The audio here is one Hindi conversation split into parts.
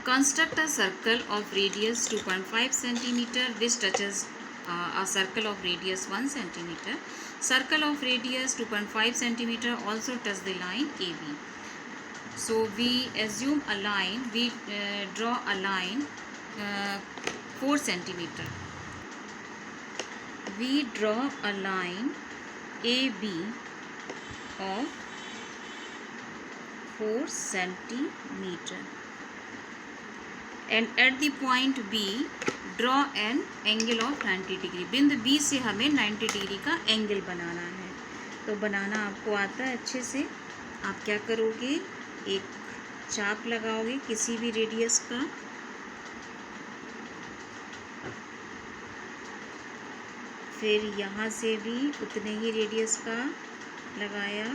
Construct a circle of radius 2.5 centimeter which touches a circle of radius 1 centimeter. Circle of radius 2.5 centimeter also touch the line AB. So we assume a line, we draw a line 4 centimeter. We draw a line AB of 4 centimeter. And at the point B draw an angle of 90 degree. बिंदु B से हमें 90 डिग्री का एंगल बनाना है. तो बनाना आपको आता है अच्छे से. आप क्या करोगे, एक चाप लगाओगे किसी भी रेडियस का. फिर यहाँ से भी उतने ही रेडियस का लगाया.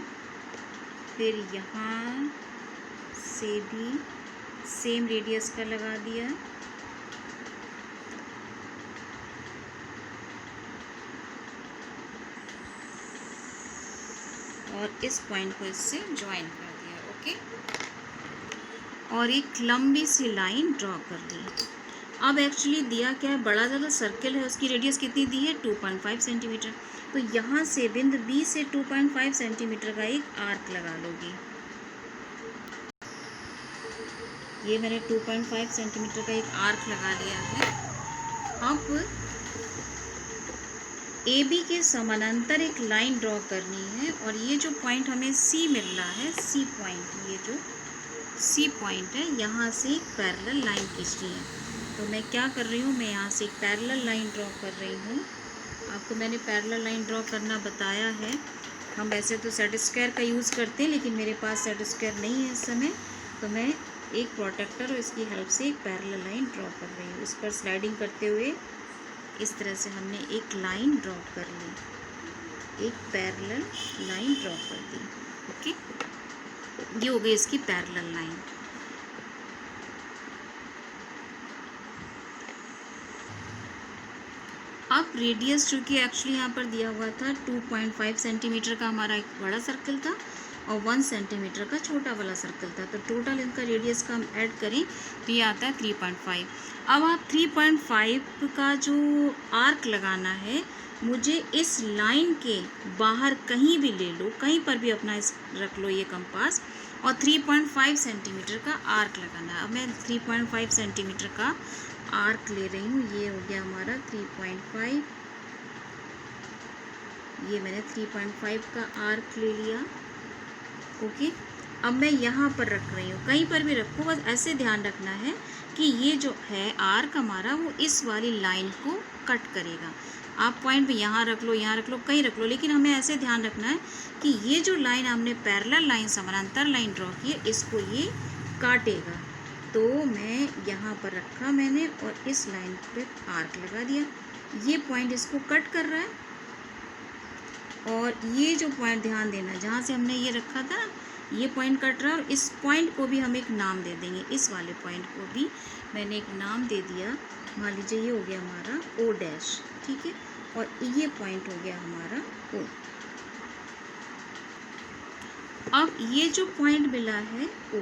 फिर यहाँ से भी सेम रेडियस का लगा दिया. और इस पॉइंट को इससे ज्वाइन कर दिया. ओके. और एक लंबी सी लाइन ड्रॉ कर दी. अब एक्चुअली दिया क्या है, बड़ा ज़्यादा सर्कल है, उसकी रेडियस कितनी दी है 2.5 सेंटीमीटर. तो यहाँ से बिंदु बी से 2.5 सेंटीमीटर का एक आर्क लगा लोगी. ये मैंने 2.5 सेंटीमीटर का एक आर्क लगा लिया है. अब ए बी के समानांतर एक लाइन ड्रॉ करनी है. और ये जो पॉइंट हमें सी मिल रहा है, सी पॉइंट, ये जो सी पॉइंट है, यहाँ से एक पैरेलल लाइन खींचनी है. तो मैं क्या कर रही हूँ, मैं यहाँ से एक पैरेलल लाइन ड्रॉ कर रही हूँ. आपको मैंने पैरेलल लाइन ड्रॉ करना बताया है. हम वैसे तो सेट स्क्वायर का यूज़ करते हैं, लेकिन मेरे पास सेट स्क्वायर नहीं है इस समय. तो मैं एक प्रोटेक्टर और इसकी हेल्प से एक पैरेलल लाइन ड्रॉ कर रही हूँ. उस पर स्लाइडिंग करते हुए इस तरह से हमने एक लाइन ड्रॉ कर ली, एक पैरेलल लाइन ड्रॉ कर दी. ओके, ये हो गई इसकी पैरेलल लाइन. अब रेडियस जो कि एक्चुअली यहाँ पर दिया हुआ था 2.5 सेंटीमीटर का हमारा एक बड़ा सर्कल था और 1 सेंटीमीटर का छोटा वाला सर्कल था. तो टोटल इनका रेडियस का हम ऐड करें तो ये आता है 3.5. अब आप 3.5 का जो आर्क लगाना है, मुझे इस लाइन के बाहर कहीं भी ले लो, कहीं पर भी अपना इस रख लो ये कंपास, और 3.5 सेंटीमीटर का आर्क लगाना है. अब मैं 3.5 सेंटीमीटर का आर्क ले रही हूँ. ये हो गया हमारा 3.5. ये मैंने 3.5 का आर्क ले लिया. ओके. अब मैं यहाँ पर रख रही हूँ, कहीं पर भी रखो, बस ऐसे ध्यान रखना है कि ये जो है आर्क हमारा वो इस वाली लाइन को कट करेगा. आप पॉइंट पे यहाँ रख लो, यहाँ रख लो, कहीं रख लो, लेकिन हमें ऐसे ध्यान रखना है कि ये जो लाइन हमने पैरेलल लाइन, समानांतर लाइन ड्रॉ की है, इसको ये काटेगा. तो मैं यहाँ पर रखा मैंने और इस लाइन पे आर्क लगा दिया. ये पॉइंट इसको कट कर रहा है. और ये जो पॉइंट ध्यान देना, जहाँ से हमने ये रखा था, ये पॉइंट कट रहा है. और इस पॉइंट को भी हम एक नाम दे देंगे. इस वाले पॉइंट को भी मैंने एक नाम दे दिया. मान लीजिए ये हो गया हमारा ओ डैश. ठीक है. और ये पॉइंट हो गया हमारा ओ. अब ये जो पॉइंट मिला है ओ,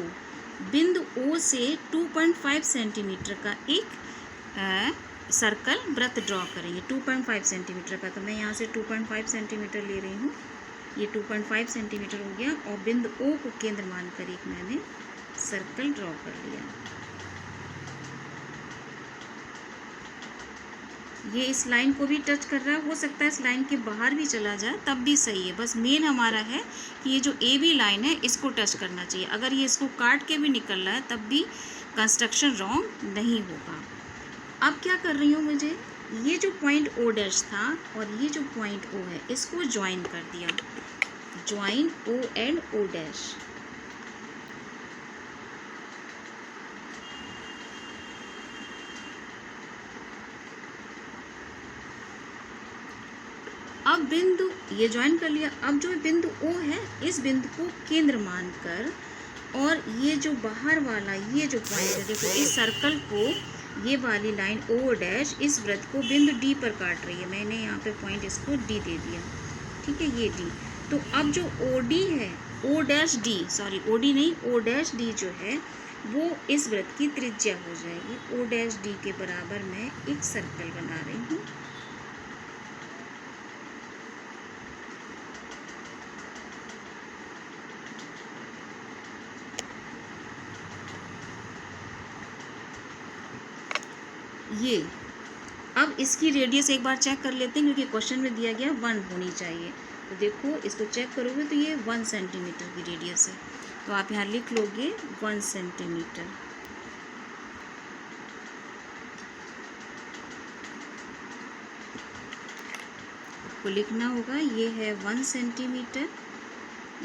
बिंदु ओ से 2.5 सेंटीमीटर का एक सर्कल वृत्त ड्रॉ करेंगे. 2.5 सेंटीमीटर का. तो मैं यहाँ से 2.5 सेंटीमीटर ले रही हूँ. ये 2.5 सेंटीमीटर हो गया. और बिंदु ओ को केंद्र मानकर एक मैंने सर्कल ड्रॉ कर लिया. ये इस लाइन को भी टच कर रहा है. हो सकता है इस लाइन के बाहर भी चला जाए, तब भी सही है. बस मेन हमारा है कि ये जो ए बी लाइन है, इसको टच करना चाहिए. अगर ये इसको काट के भी निकल रहा है, तब भी कंस्ट्रक्शन रॉन्ग नहीं होगा. अब क्या कर रही हूँ, मुझे ये जो पॉइंट ओ डैश था और ये जो पॉइंट ओ है, इसको ज्वाइन कर दिया. Join O and O dash. अब बिंदु ये ज्वाइन कर लिया. अब जो बिंदु ओ है, इस बिंदु को केंद्र मानकर, और ये जो बाहर वाला ये जो पॉइंट है, देखो इस सर्कल को, ये वाली लाइन ओ डैश इस वृत्त को बिंदु डी पर काट रही है. मैंने यहाँ पे पॉइंट इसको डी दे दिया. ठीक है, ये डी. तो अब जो ओ डी है, O dash D, sorry O D नहीं, ओ डैश डी जो है, वो इस वृत्त की त्रिज्या हो जाएगी। ओ डैश डी के बराबर मैं एक सर्कल बना रही हूँ। ये अब इसकी रेडियस एक बार चेक कर लेते हैं, क्योंकि क्वेश्चन में दिया गया 1 होनी चाहिए। तो देखो इसको चेक करोगे तो ये 1 सेंटीमीटर की रेडियस है, तो आप यहाँ लिख लोगे 1 सेंटीमीटर। आपको लिखना होगा ये है 1 सेंटीमीटर,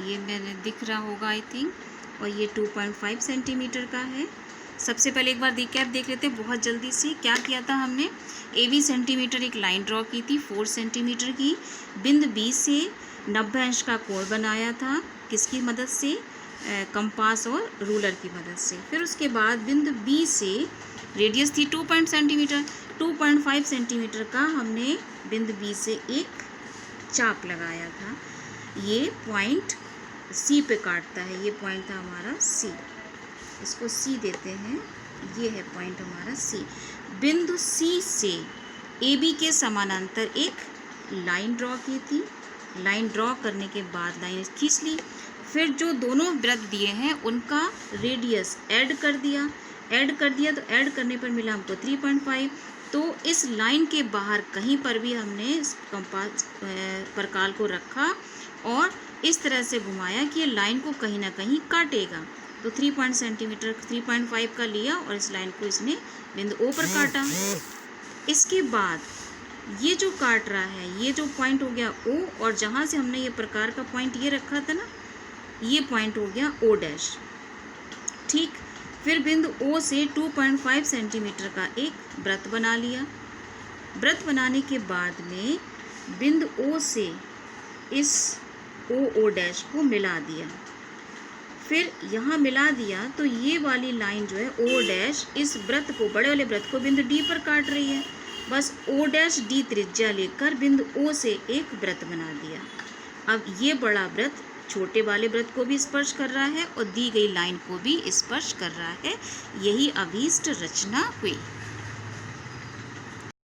ये मैंने दिख रहा होगा आई थिंक, और ये 2.5 सेंटीमीटर का है। सबसे पहले एक बार रिकैप देख लेते हैं बहुत जल्दी से। क्या किया था हमने, AB सेंटीमीटर एक लाइन ड्रॉ की थी 4 सेंटीमीटर की, बिंदु B से 90 अंश का कोण बनाया था, किसकी मदद से, कंपास और रूलर की मदद से। फिर उसके बाद बिंदु B से रेडियस थी 2.5 सेंटीमीटर का हमने बिंदु B से एक चाप लगाया था। ये पॉइंट C पे काटता है, ये पॉइंट था हमारा C, इसको C देते हैं, ये है पॉइंट हमारा C। बिंदु C से AB के समानांतर एक लाइन ड्रॉ की थी, लाइन ड्रॉ करने के बाद लाइन खींच ली, फिर जो दोनों वृत्त दिए हैं उनका रेडियस ऐड कर दिया तो ऐड करने पर मिला हमको 3.5। तो इस लाइन के बाहर कहीं पर भी हमने इस कंपास परकाल को रखा और इस तरह से घुमाया कि ये लाइन को कहीं ना कहीं काटेगा। तो 3.5 का लिया और इस लाइन को इसने बिंदु O पर काटा। इसके बाद ये जो काट रहा है, ये जो पॉइंट हो गया O, और जहाँ से हमने ये प्रकार का पॉइंट ये रखा था ना, ये पॉइंट हो गया O डैश। ठीक, फिर बिंदु O से 2.5 सेंटीमीटर का एक वृत्त बना लिया। वृत्त बनाने के बाद में बिंदु O से इस O डैश को मिला दिया। फिर यहाँ मिला दिया तो ये वाली लाइन जो है O डैश इस वृत्त को, बड़े वाले वृत्त को बिंदु D पर काट रही है। बस O डैश D त्रिज्या लेकर बिंदु O से एक वृत्त बना दिया। अब ये बड़ा वृत्त छोटे वाले वृत्त को भी स्पर्श कर रहा है और दी गई लाइन को भी स्पर्श कर रहा है। यही अभीष्ट रचना हुई।